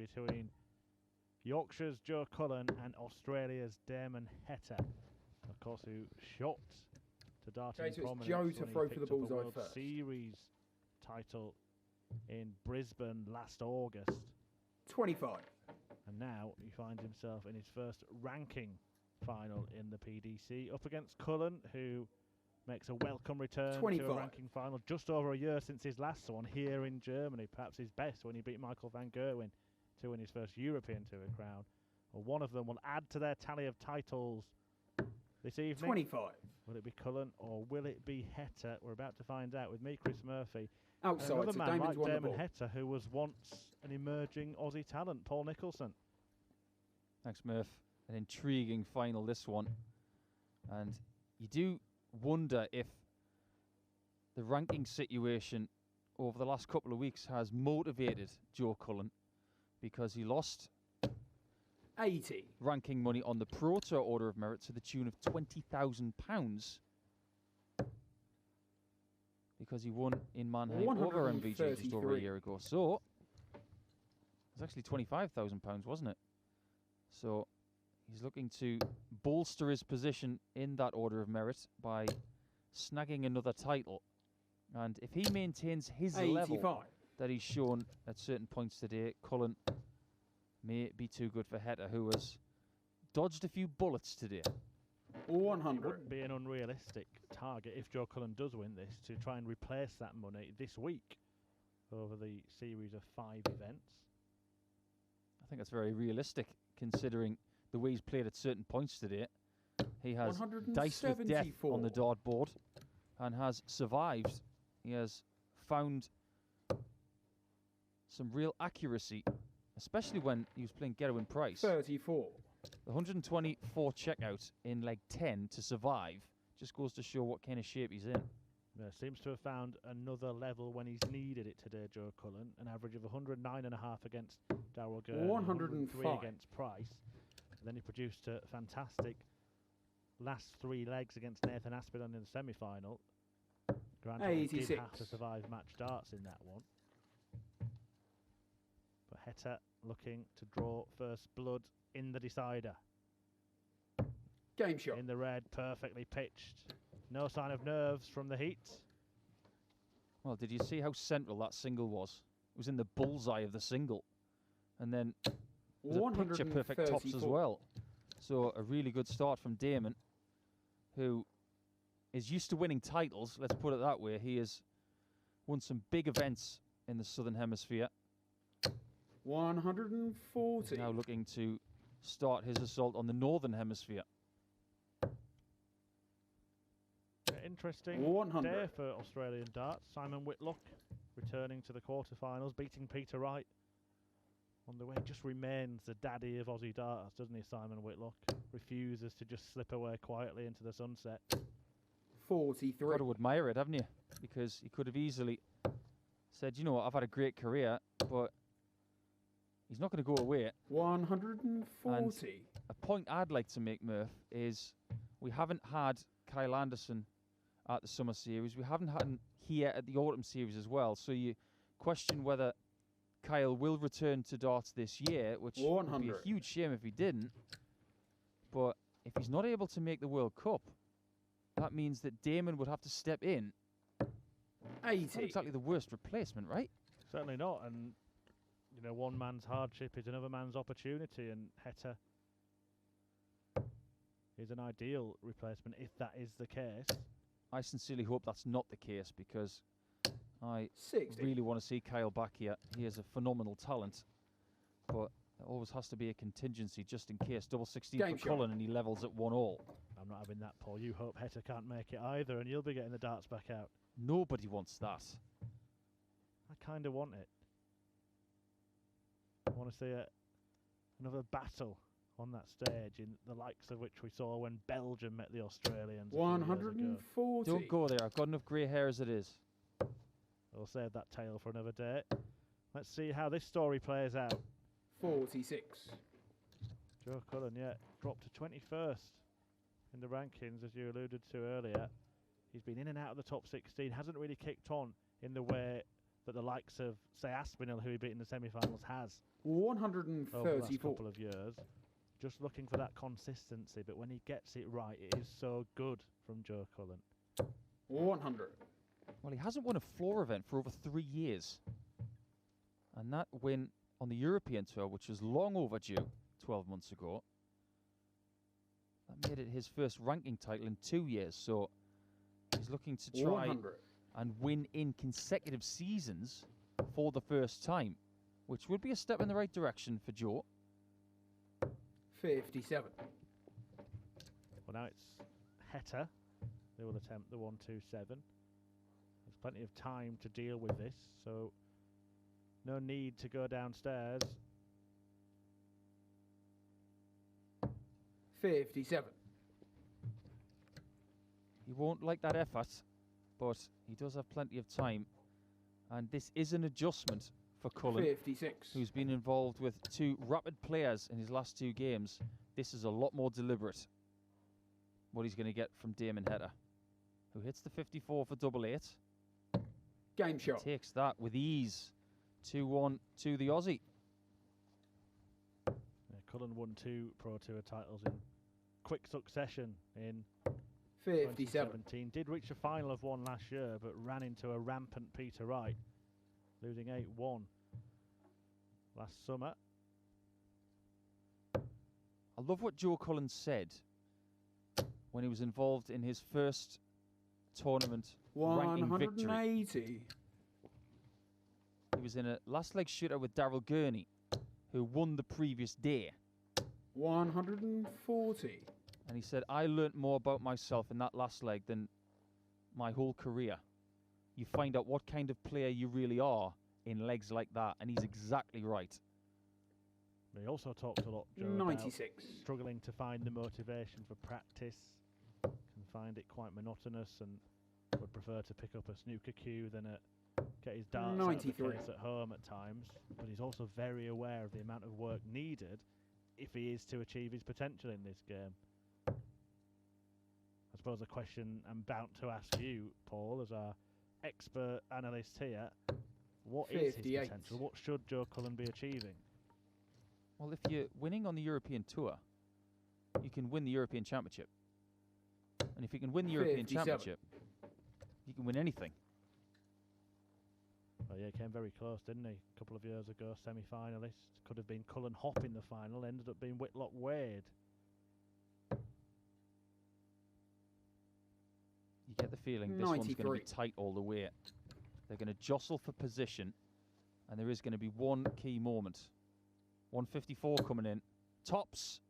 between Yorkshire's Joe Cullen and Australia's Damon Heta. Of course, who shot to darting Okay, so it's prominence Joe when to he throw for picked the up a bullseye World first. Series title in Brisbane last August. 25. And now he finds himself in his first ranking final in the PDC, up against Cullen, who makes a welcome return 25. to a ranking final just over a year since his last one here in Germany, perhaps his best when he beat Michael van Gerwen to win his first European Tour crown. Well, one of them will add to their tally of titles this evening. 25. Will it be Cullen or will it be Heta? We're about to find out with me, Chris Murphy. Outside, and another so man Damon's like won the Damon ball. Heta, who was once an emerging Aussie talent, Paul Nicholson. Thanks, Murph. An intriguing final, this one. And you do wonder if the ranking situation over the last couple of weeks has motivated Joe Cullen, because he lost 80. ranking money on the Pro Tour Order of Merit to the tune of £20,000 because he won in Mannheim over MVG just over a year ago. So it was actually £25,000, wasn't it? So he's looking to bolster his position in that Order of Merit by snagging another title. And if he maintains his 85. level that he's shown at certain points today, Cullen may be too good for Heta, who has dodged a few bullets today. 100. It wouldn't be an unrealistic target if Joe Cullen does win this to try and replace that money this week over the series of 5 events. I think that's very realistic, considering the way he's played at certain points today. He has diced with death on the dartboard and has survived. He has found some real accuracy, especially when he was playing Gerwyn Price. 34. The 124 checkout in leg 10 to survive just goes to show what kind of shape he's in. Yeah, seems to have found another level when he's needed it today, Joe Cullen. An average of 109.5 against Darrell Gurr, 103 against Price. And then he produced a fantastic last 3 legs against Nathan Aspinall in the semi-final. Granted, he did have to survive match darts in that one. But Heta looking to draw first blood in the decider. Game shot. In the red, perfectly pitched. No sign of nerves from the heat. Well, did you see how central that single was? It was in the bullseye of the single. And then there's a picture-perfect tops as well. So a really good start from Damon, who is used to winning titles, let's put it that way. He has won some big events in the Southern Hemisphere. 140. He's now looking to start his assault on the Northern Hemisphere. Interesting day for Australian darts. Simon Whitlock returning to the quarterfinals, beating Peter Wright on the way. Just remains the daddy of Aussie darts, doesn't he, Simon Whitlock? Refuses to just slip away quietly into the sunset. 43. Got to admire it, haven't you? Because he could have easily said, you know what, I've had a great career, but he's not going to go away. 140. And a point I'd like to make, Murph, is we haven't had Kyle Anderson at the Summer Series. We haven't had him here at the Autumn Series as well. So you question whether Kyle will return to darts this year, which would be a huge shame if he didn't. But if he's not able to make the World Cup, that means that Damon would have to step in. 80. Not exactly the worst replacement, right? Certainly not. And, you know, one man's hardship is another man's opportunity, and Heta is an ideal replacement if that is the case. I sincerely hope that's not the case, because I 60. really want to see Kyle back here. He is a phenomenal talent, but there always has to be a contingency just in case. Double 16 for Cullen and he levels at 1-all. I'm not having that, Paul. You hope Heta can't make it either, and you'll be getting the darts back out. Nobody wants that. I kind of want it. I want to see another battle on that stage, in the likes of which we saw when Belgium met the Australians. 140. Don't go there. I've got enough grey hair as it is. We'll save that tale for another day. Let's see how this story plays out. 46. Joe Cullen, yeah, dropped to 21st in the rankings, as you alluded to earlier. He's been in and out of the top 16, hasn't really kicked on in the way that the likes of, say, Aspinall, who he beat in the semi-finals, has 134. over the last couple of years. Just looking for that consistency, but when he gets it right, it is so good from Joe Cullen. 100. Well, he hasn't won a floor event for over 3 years. And that win on the European Tour, which was long overdue 12 months ago, that made it his first ranking title in 2 years. So he's looking to try 100. and win in consecutive seasons for the first time, which would be a step in the right direction for Joe. 57. Well, now it's Heta who will attempt the 1-2-7. There's plenty of time to deal with this, so no need to go downstairs. 57. He won't like that effort, but he does have plenty of time. And this is an adjustment for Cullen, 56. who's been involved with 2 rapid players in his last 2 games. This is a lot more deliberate, what he's going to get from Damon Heta, who hits the 54 for double 8. Game shot. Takes that with ease. 2-1 to the Aussie. Yeah, Cullen won 2 Pro Tour titles in quick succession in 57. 2017. Did reach a final of one last year, but ran into a rampant Peter Wright, losing 8-1 last summer. I love what Joe Cullen said when he was involved in his first tournament ranking victory. 180. He was in a last leg shootout with Daryl Gurney, who won the previous day. 140. And he said, I learnt more about myself in that last leg than my whole career. You find out what kind of player you really are in legs like that. And he's exactly right. He also talked a lot, Joe, 96. about struggling to find the motivation for practice. Can find it quite monotonous and would prefer to pick up a snooker cue than get his darts out of the case at home at times. But he's also very aware of the amount of work needed if he is to achieve his potential in this game. I suppose a question I'm bound to ask you, Paul, as our expert analyst here, what is his potential? What should Joe Cullen be achieving? Well, if you're winning on the European Tour, you can win the European Championship. And if you can win the European Championship, you can win anything. Well, yeah, he came very close, didn't he? A couple of years ago, semi-finalist. Could have been Cullen Hop in the final, ended up being Whitlock Wade. You get the feeling this one's going to be tight all the way. They're going to jostle for position, and there is going to be one key moment. 154 coming in. Tops.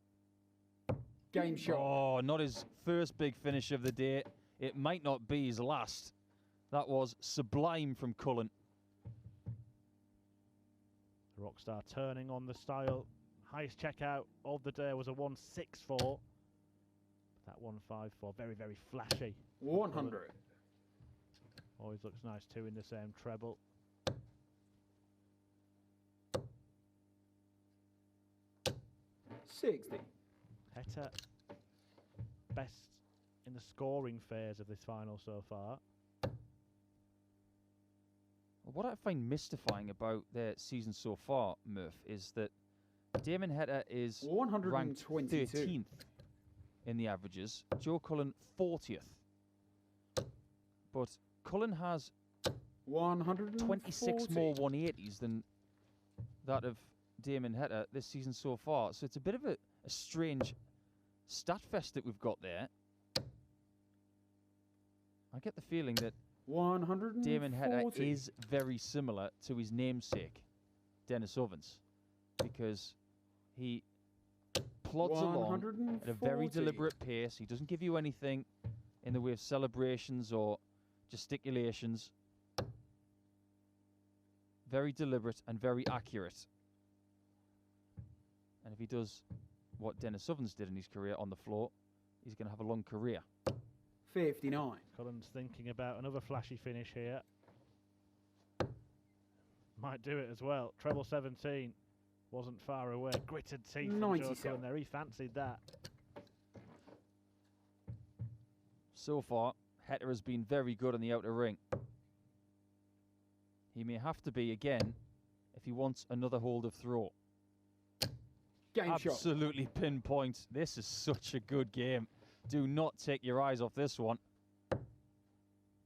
Game shot. Oh, not his first big finish of the day. It might not be his last. That was sublime from Cullen. The Rockstar turning on the style. Highest checkout of the day was a 164. That 154, very, very flashy. 100. Always looks nice too in the same treble. $60. Heta best in the scoring phase of this final so far. What I find mystifying about their season so far, Murph, is that Damon Heta is ranked 13th in the averages. Joe Cullen 40th. But Cullen has 26 more 180s than that of Damon Heta this season so far. So it's a bit of a strange stat fest that we've got there. I get the feeling that Damon Heta is very similar to his namesake, Dennis Ovens, because he plods along at a very deliberate pace. He doesn't give you anything in the way of celebrations or gesticulations. Very deliberate and very accurate. And if he does what Dennis Ovens did in his career on the floor, he's going to have a long career. 59. Cullen's thinking about another flashy finish here. Might do it as well. Treble 17 wasn't far away. Gritted teeth from Joe Cullen there. He fancied that. So far, Heta has been very good on the outer ring. He may have to be again if he wants another hold of throw. Game shot. Absolutely pinpoint. This is such a good game. Do not take your eyes off this one.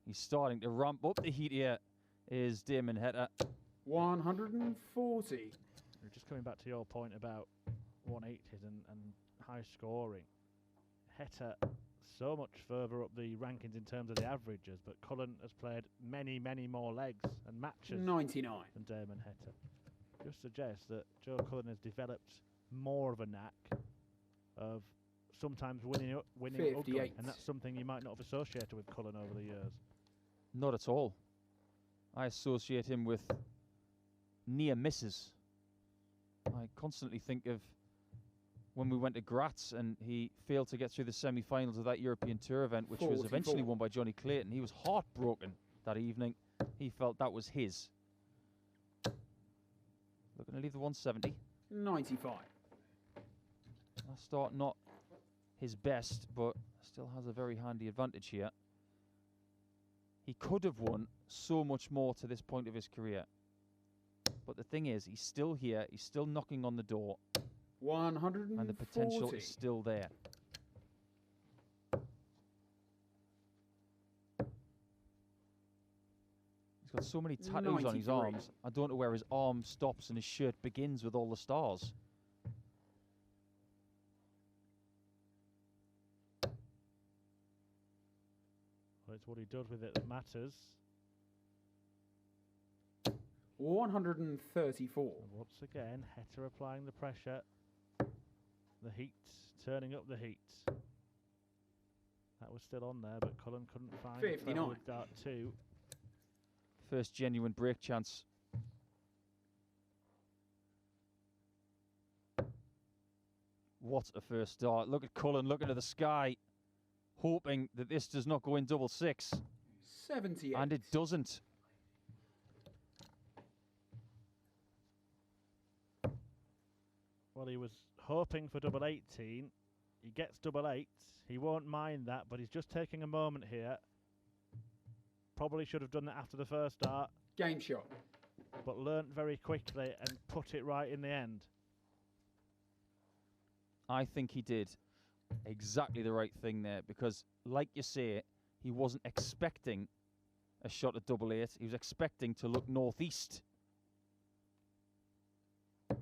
He's starting to ramp up the heat here. Is Damon Heta. 140. We're just coming back to your point about 180s and high scoring. Heta so much further up the rankings in terms of the averages, but Cullen has played many, many more legs and matches 99. than Damon Heta. Just suggests that Joe Cullen has developed more of a knack of sometimes winning ugly, 58. and that's something you might not have associated with Cullen over the years. Not at all. I associate him with near misses. I constantly think of when we went to Graz and he failed to get through the semi-finals of that European Tour event, which was eventually won by Johnny Clayton. He was heartbroken that evening. He felt that was his. Looking to leave the 170. 95. That start not his best, but still has a very handy advantage here. He could have won so much more to this point of his career. But the thing is, he's still here. He's still knocking on the door. 140. And the potential is still there. He's got so many tattoos on his arms. I don't know where his arm stops and his shirt begins with all the stars. Well, it's what he does with it that matters. 134. And once again, Heta applying the pressure. The heat, turning up the heat. That was still on there, but Cullen couldn't find 59. it with dart 2. First genuine break chance. What a first start. Look at Cullen looking to the sky, hoping that this does not go in double six. 78. And it doesn't. Well, he was hoping for double 18. He gets double 8. He won't mind that, but he's just taking a moment here. Probably should have done that after the first dart. Game shot. But learnt very quickly and put it right in the end. I think he did exactly the right thing there because, like you say, he wasn't expecting a shot at double 8. He was expecting to look northeast. A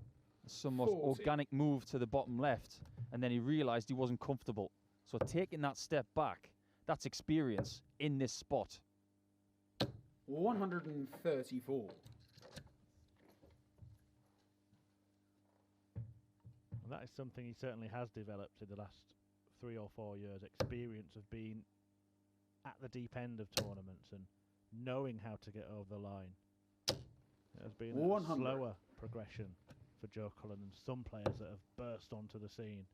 somewhat 40. organic move to the bottom left, and then he realised he wasn't comfortable. So taking that step back, that's experience in this spot. 134. And that is something he certainly has developed in the last 3 or 4 years. Experience of being at the deep end of tournaments and knowing how to get over the line. It has been a slower progression for Joe Cullen and some players that have burst onto the scene.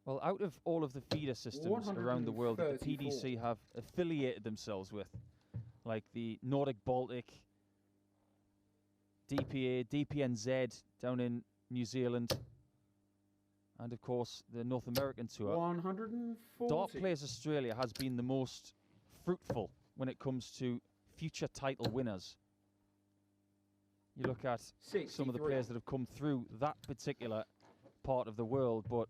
Well, out of all of the feeder systems around the world that the PDC have affiliated themselves with, like the Nordic Baltic, DPA, DPNZ down in New Zealand, and of course the North American Tour, 140. Dart Players Australia has been the most fruitful when it comes to future title winners. You look at 63. some of the players that have come through that particular part of the world, but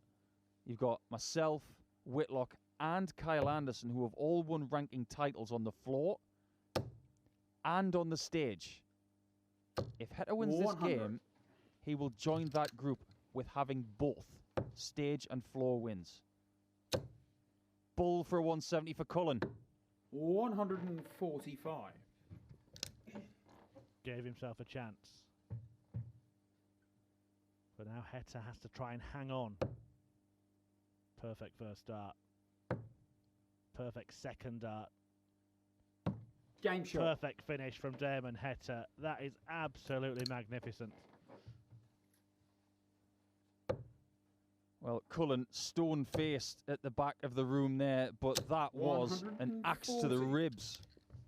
you've got myself, Whitlock, and Kyle Anderson, who have all won ranking titles on the floor and on the stage. If Heta wins this game, he will join that group with having both stage and floor wins. Bull for a 170 for Cullen. 145. Gave himself a chance. But now Heta has to try and hang on. Perfect first dart. Perfect second dart. Game shot. Perfect finish from Damon Heta. That is absolutely magnificent. Well, Cullen stone-faced at the back of the room there, but that was an axe to the ribs.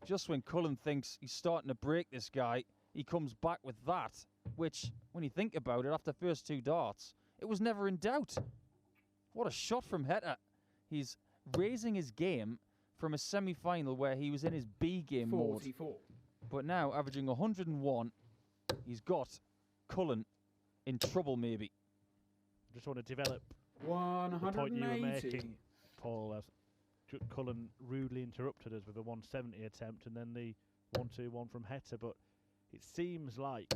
Just when Cullen thinks he's starting to break this guy, he comes back with that, which, when you think about it, after the first 2 darts, it was never in doubt. What a shot from Heta. He's raising his game from a semi-final where he was in his B game mode, But now, averaging 101, he's got Cullen in trouble, maybe. Just want to develop the point you were 180. making, Paul, as Cullen rudely interrupted us with a 170 attempt and then the 1-2-1 from Heta. But it seems like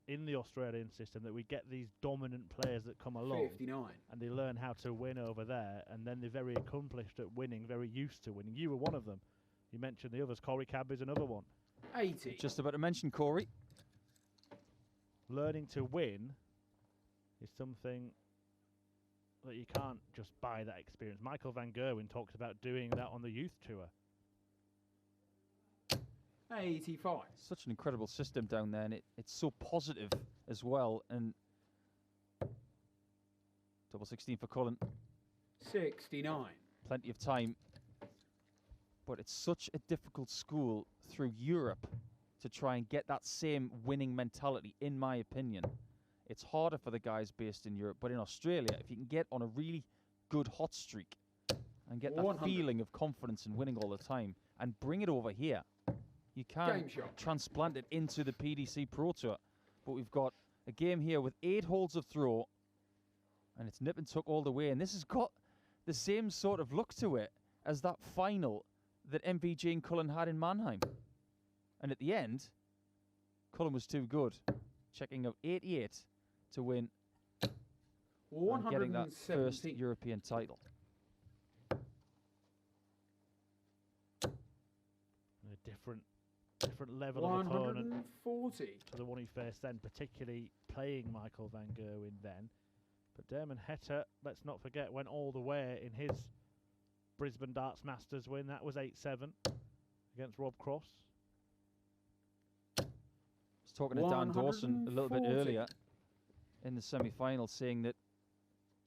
in the Australian system that we get these dominant players that come along 59. and they learn how to win over there, and then they're very accomplished at winning, very used to winning. You were one of them. You mentioned the others. Corey Cabby's another one. 80. Just about to mention Corey. Learning to win is something that you can't just buy that experience. Michael Van Gerwen talks about doing that on the youth tour. 85. Such an incredible system down there, and it's so positive as well. And double 16 for Cullen. 69. Plenty of time. But it's such a difficult school through Europe to try and get that same winning mentality, in my opinion. It's harder for the guys based in Europe, but in Australia, if you can get on a really good hot streak and get that 100. feeling of confidence and winning all the time and bring it over here, you can Game shot. transplant it into the PDC Pro Tour. But we've got a game here with 8 holes of throw, and it's nip and tuck all the way. And this has got the same sort of look to it as that final that MVG and Cullen had in Mannheim. And at the end, Cullen was too good, checking out 88 to win and getting that first 117. European title. A different level of opponent 140. to the one he faced then, particularly playing Michael Van Gerwen then. But Damon Heta, let's not forget, went all the way in his Brisbane Darts Masters win. That was 8-7 against Rob Cross. I was talking to Dan Dawson a little bit 140. earlier in the semi-final, saying that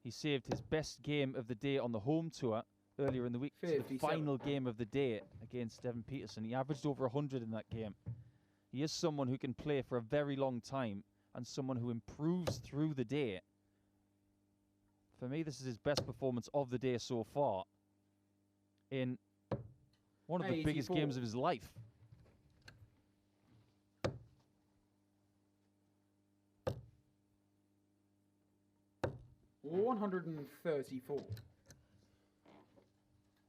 he saved his best game of the day on the home tour earlier in the week to the 57. final game of the day against Devin Peterson. He averaged over 100 in that game. He is someone who can play for a very long time and someone who improves through the day. For me, this is his best performance of the day so far in one of the biggest 84. games of his life. $134.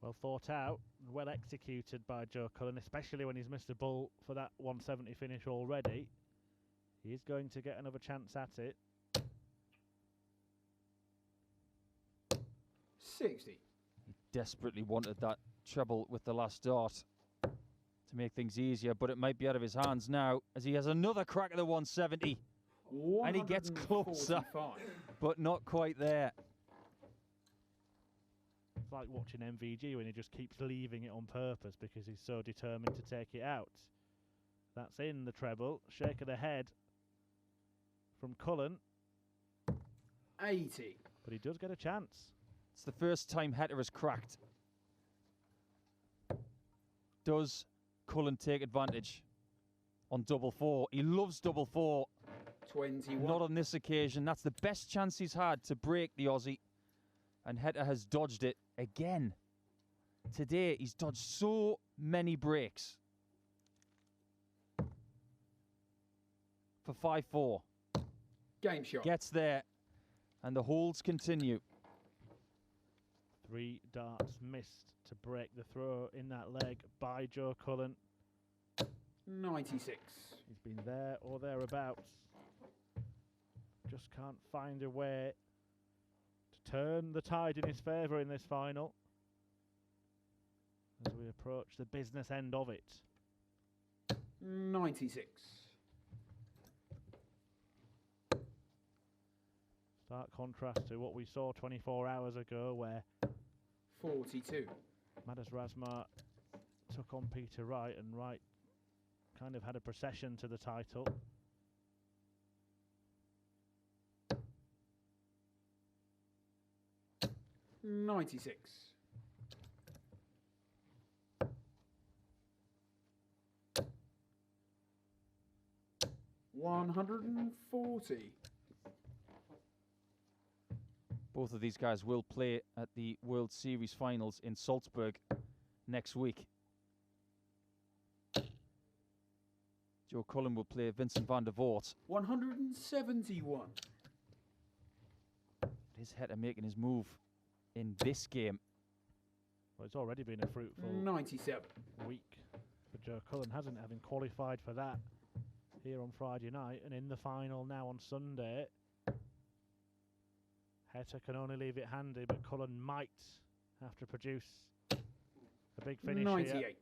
Well thought out, well executed by Joe Cullen, especially when he's missed a bull for that 170 finish already. He is going to get another chance at it. 60. He desperately wanted that treble with the last dart to make things easier, but it might be out of his hands now as he has another crack at the 170. And he gets closer, 145. but not quite there. It's like watching MVG when he just keeps leaving it on purpose because he's so determined to take it out. That's in the treble. Shake of the head from Cullen. 80. But he does get a chance. It's the first time Heta has cracked. Does Cullen take advantage on double four? He loves double four. 21. Not on this occasion. That's the best chance he's had to break the Aussie. And Heta has dodged it again. Today, he's dodged so many breaks. For 5-4. Game shot. Gets there. And the holds continue. 3 darts missed to break the throw in that leg by Joe Cullen. 96. He's been there or thereabouts. Just can't find a way to turn the tide in his favour in this final as we approach the business end of it. 96. Stark contrast to what we saw 24 hours ago where 42. Madas Razma took on Peter Wright, and Wright kind of had a procession to the title. $96. $140. Both of these guys will play at the World Series finals in Salzburg next week. Joe Cullen will play Vincent van der Voort. 171. His Heta making his move in this game. Well, it's already been a fruitful 97. week for Joe Cullen, hasn't it? Having qualified for that here on Friday night and in the final now on Sunday. Heta can only leave it handy, but Cullen might have to produce a big finish 98. here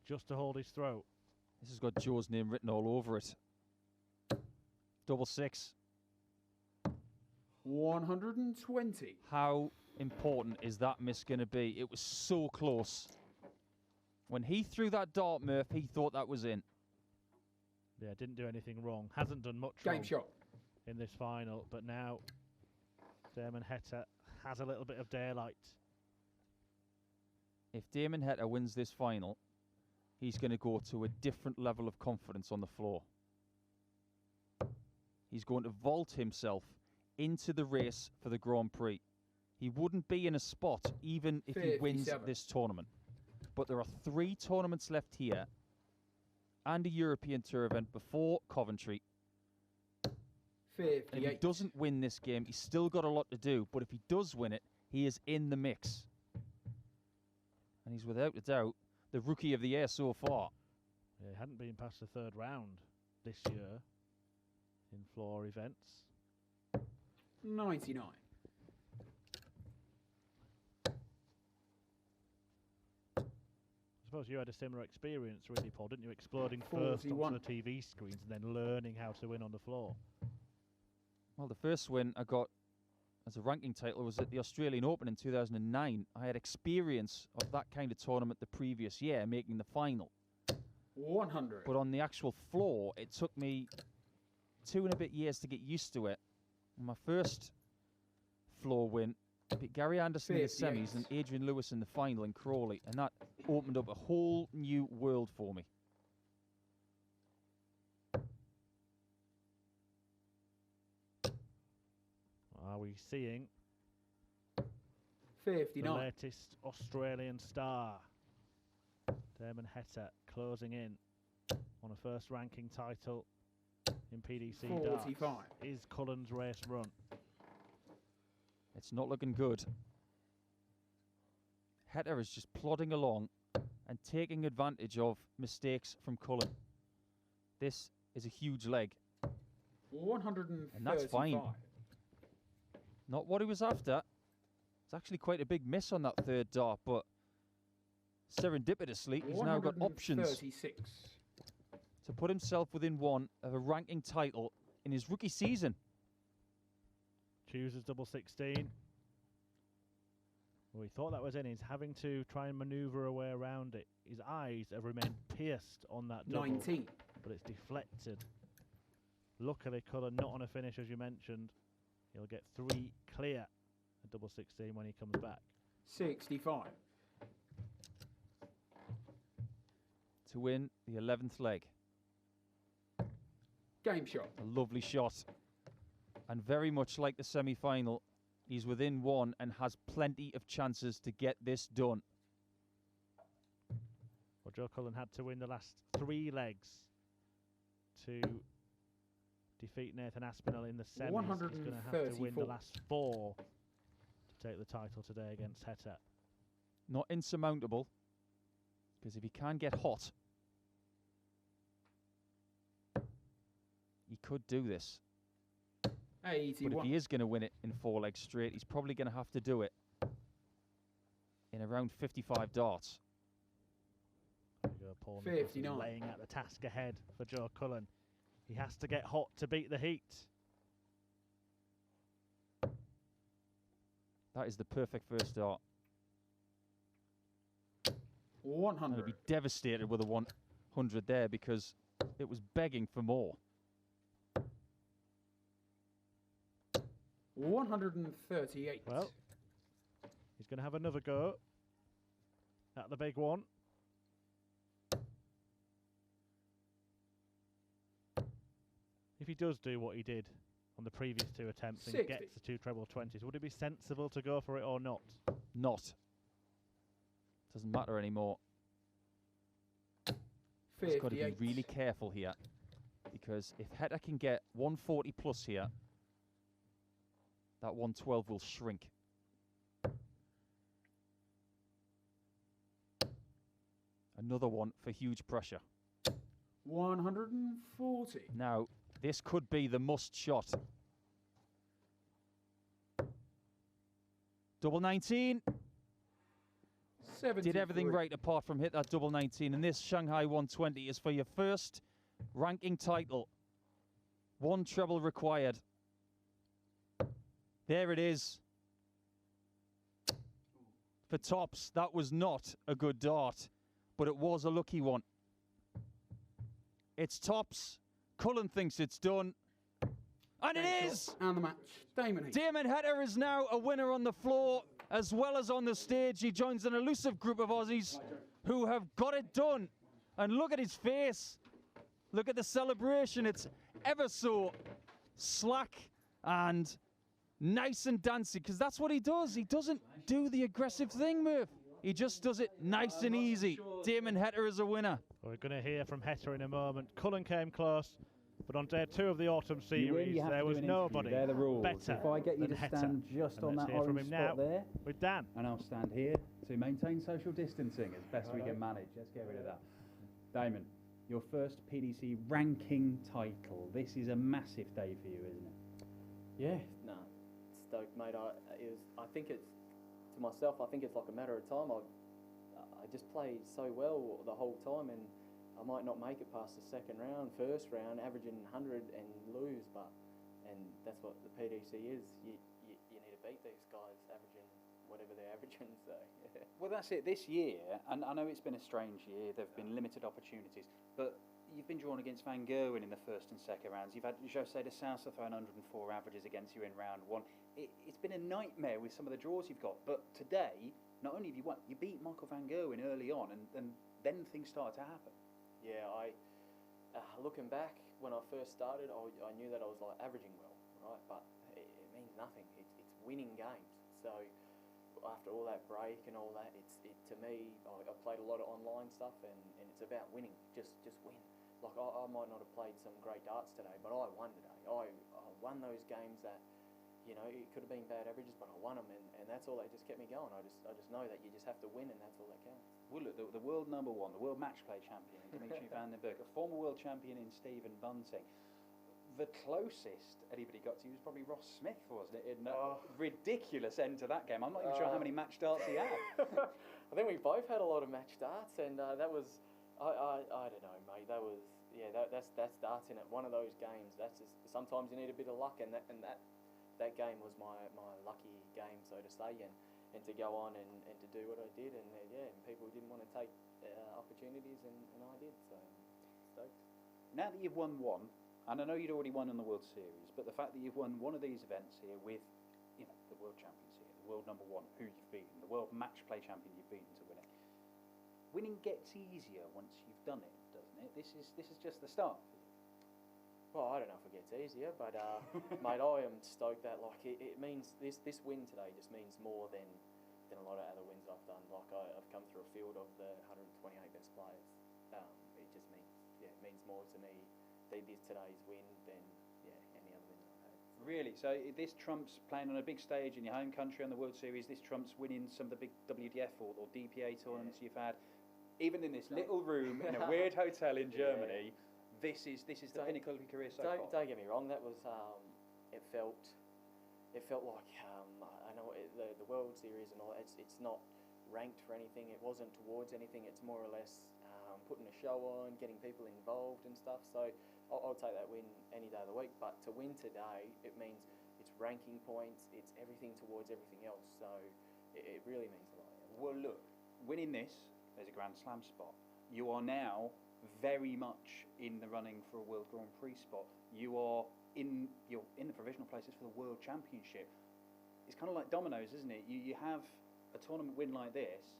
just to hold his throat. This has got Joe's name written all over it. Double six. 120. How important is that miss going to be? It was so close. When he threw that dart, Murph, he thought that was in. Yeah, didn't do anything wrong. Hasn't done much Game wrong shot. in this final, but now Damon Heta has a little bit of daylight. If Damon Heta wins this final, he's going to go to a different level of confidence on the floor. He's going to vault himself into the race for the Grand Prix. He wouldn't be in a spot even if he wins this tournament. But there are 3 tournaments left here and a European Tour event before Coventry. 58. And if he doesn't win this game, he's still got a lot to do. But if he does win it, he is in the mix. And he's without a doubt the rookie of the year so far. Yeah, he hadn't been past the 3rd round this year in floor events. 99. I suppose you had a similar experience, really, Paul, didn't you? Exploding first 41. onto the TV screens and then learning how to win on the floor. Well, the first win I got as a ranking title was at the Australian Open in 2009. I had experience of that kind of tournament the previous year, making the final. 100. But on the actual floor, it took me 2 and a bit years to get used to it. And my first floor win, I beat Gary Anderson in the semis and Adrian Lewis in the final in Crawley, and that opened up a whole new world for me. Are we seeing 59. the latest Australian star, Damon Heta, closing in on a first ranking title in PDC 45. darts? Is Cullen's race run? It's not looking good. Heta is just plodding along and taking advantage of mistakes from Cullen. This is a huge leg. 135. And that's fine. Not what he was after. It's actually quite a big miss on that 3rd dart, but serendipitously, he's now got options to put himself within 1 of a ranking title in his rookie season. Chooses double 16. Well, he thought that was in. He's having to try and manoeuvre a way around it. His eyes have remained pierced on that double, 19. but it's deflected. Luckily, Cullen not on a finish, as you mentioned. He'll get 3 clear at double 16 when he comes back. 65. To win the 11th leg. Game shot. A lovely shot. And very much like the semi-final, he's within 1 and has plenty of chances to get this done. Well, Joe Cullen had to win the last 3 legs to defeat Nathan Aspinall in the semis. He's going to have to win the last 4 to take the title today against Heta. Not insurmountable, because if he can get hot, he could do this. 81. But if he is going to win it in 4 legs straight, he's probably going to have to do it in around 55 darts. There you go, Paul 59. laying out the task ahead for Joe Cullen. He has to get hot to beat the heat. That is the perfect first dart. 100. I'd be devastated with a 100 there because it was begging for more. 138. Well, he's going to have another go at the big one. If he does do what he did on the previous 2 attempts 60. and gets the 2 treble 20s, would it be sensible to go for it or not? Not. Doesn't matter anymore. He's got to be 58. really careful here, because if Heta can get 140 plus here, that 112 will shrink. Another one for huge pressure. 140. Now, this could be the must shot. Double 19. 73. Did everything right apart from hit that double 19. And this Shanghai 120 is for your first ranking title. 1 treble required. There it is. For tops, that was not a good dart, but it was a lucky one. It's tops. Cullen thinks it's done. And it is! And the match. Damon Heta. Damon Heta is now a winner on the floor as well as on the stage. He joins an elusive group of Aussies who have got it done. And look at his face. Look at the celebration. It's ever so slack and nice and dancey, because that's what he does. He doesn't do the aggressive thing, Murph. He just does it nice and easy. Damon Heta is a winner. Well, we're going to hear from Heta in a moment. Cullen came close, but on day 2 of the Autumn Series, there was nobody They're the rules. better If I get you than to Heta. stand just And on let's that hear from orange him now spot there, with Dan. and I'll stand here to maintain social distancing as best we can manage. Let's get rid of that. Damon, your first PDC ranking title. This is a massive day for you, isn't it? Yeah, no, stoked, mate. I think it's, to myself, I think it's like a matter of time. I just played so well the whole time, and I might not make it past the second round, first round, averaging 100 and lose, and that's what the PDC is. You need to beat these guys averaging whatever they're averaging, so. Well, that's it. This year, and I know it's been a strange year, there have been limited opportunities, but you've been drawn against Van Gerwen in the first and second rounds. You've had Jose de Sousa throwing 104 averages against you in round 1. It's been a nightmare with some of the draws you've got, but today, not only have you won, you beat Michael Van Gerwen early on, and then things started to happen. Yeah, looking back, when I first started, I knew that I was like averaging well, right? But it means nothing. It's winning games. So after all that break and all that, to me, I played a lot of online stuff, and it's about winning. Just win. Like I might not have played some great darts today, but I won today. I won those games that, you know, it could have been bad averages, but I won them, and that's all that just kept me going. I just know that you just have to win, and that's all that counts. Well, look, the world number 1, the world match play champion, Dimitri van den Berg, a former world champion in Stephen Bunting. The closest anybody got to you was probably Ross Smith, wasn't it? In a ridiculous end to that game. I'm not even sure how many match darts he had. I think we both had a lot of match darts, and that was, I don't know, mate. That was, yeah, that's darts in it. One of those games. That's just, sometimes you need a bit of luck, and that game was my lucky game, so to say, and to go on and to do what I did, and and people didn't want to take opportunities, and I did, so stoked. Now that you've won one, and I know you'd already won in the World Series, but the fact that you've won one of these events here with, you know, the world champions here, the world number 1, who you've beaten, the world match play champion you've beaten to win it. Winning gets easier once you've done it, doesn't it? This is just the start. Well, I don't know if it gets easier, but mate, I am stoked that it means this win today just means more than a lot of other wins I've done. Like I've come through a field of the 128 best players. It just means it means more to me today's win than any other win I've had. Really? So this trumps playing on a big stage in your home country on the World Series. This trumps winning some of the big WDF or DPA tournaments you've had. Even in this little room in a weird hotel in Germany. This is the pinnacle of your career so far. Don't get me wrong. That was it felt like I know the World Series and all. It's not ranked for anything. It wasn't towards anything. It's more or less putting a show on, getting people involved and stuff. So I'll take that win any day of the week. But to win today, it means it's ranking points. It's everything towards everything else. So it really means a lot. Well, look, winning this, there's a Grand Slam spot. You are now very much in the running for a World Grand Prix spot. You're in the provisional places for the World Championship. It's kind of like dominoes, isn't it? You have a tournament win like this,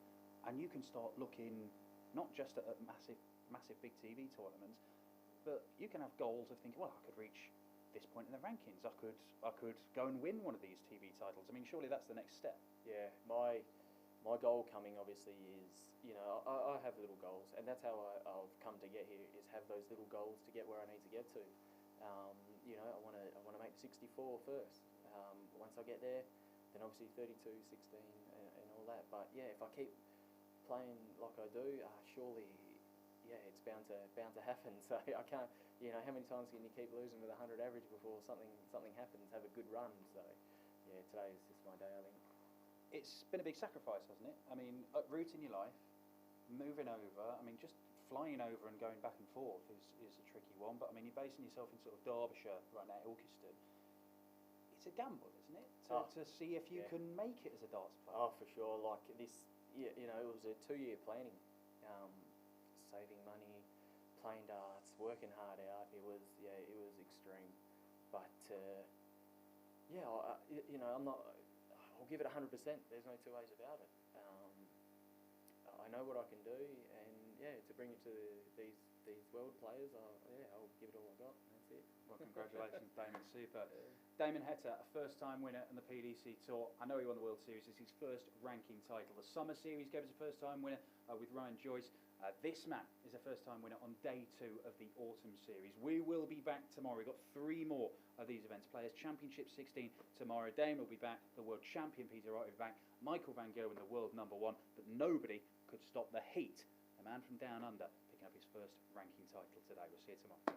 and you can start looking not just at massive big TV tournaments, but you can have goals of thinking, well, I could reach this point in the rankings. I could go and win one of these TV titles. I mean, surely that's the next step. Yeah, my my goal coming obviously is, you know, I have little goals, and that's how I've come to get here, is have those little goals to get where I need to get to. You know, I want to make 64 first. Once I get there, then obviously 32, 16, and all that. But yeah, if I keep playing like I do, surely, yeah, it's bound to happen. So I can't, you know, how many times can you keep losing with 100 average before something happens? Have a good run. So yeah, today is just my day, I think. It's been a big sacrifice, hasn't it? I mean, uprooting your life, moving over. I mean, just flying over and going back and forth is a tricky one. But I mean, you're basing yourself in sort of Derbyshire right now, Ilkeston. It's a gamble, isn't it? To see if you can make it as a darts player. Oh, for sure. Like this, yeah, you know, it was a 2-year planning, saving money, playing darts, working hard out. It was extreme. But yeah, you know, I'll give it 100%. There's no two ways about it. I know what I can do, and yeah, to bring it to these world players, I'll give it all I got. And that's it. Well, congratulations, Damon. Super. Damon Heta, a first-time winner in the PDC Tour. I know he won the World Series. It's his first ranking title. The Summer Series gave us a first-time winner with Ryan Joyce. This man is a first-time winner on day 2 of the Autumn Series. We will be back tomorrow. We've got 3 more of these events. Players Championship 16 tomorrow. Damon will be back. The world champion Peter Wright will be back. Michael van Gerwen, the world #1. But nobody could stop the heat. The man from down under picking up his first ranking title today. We'll see you tomorrow.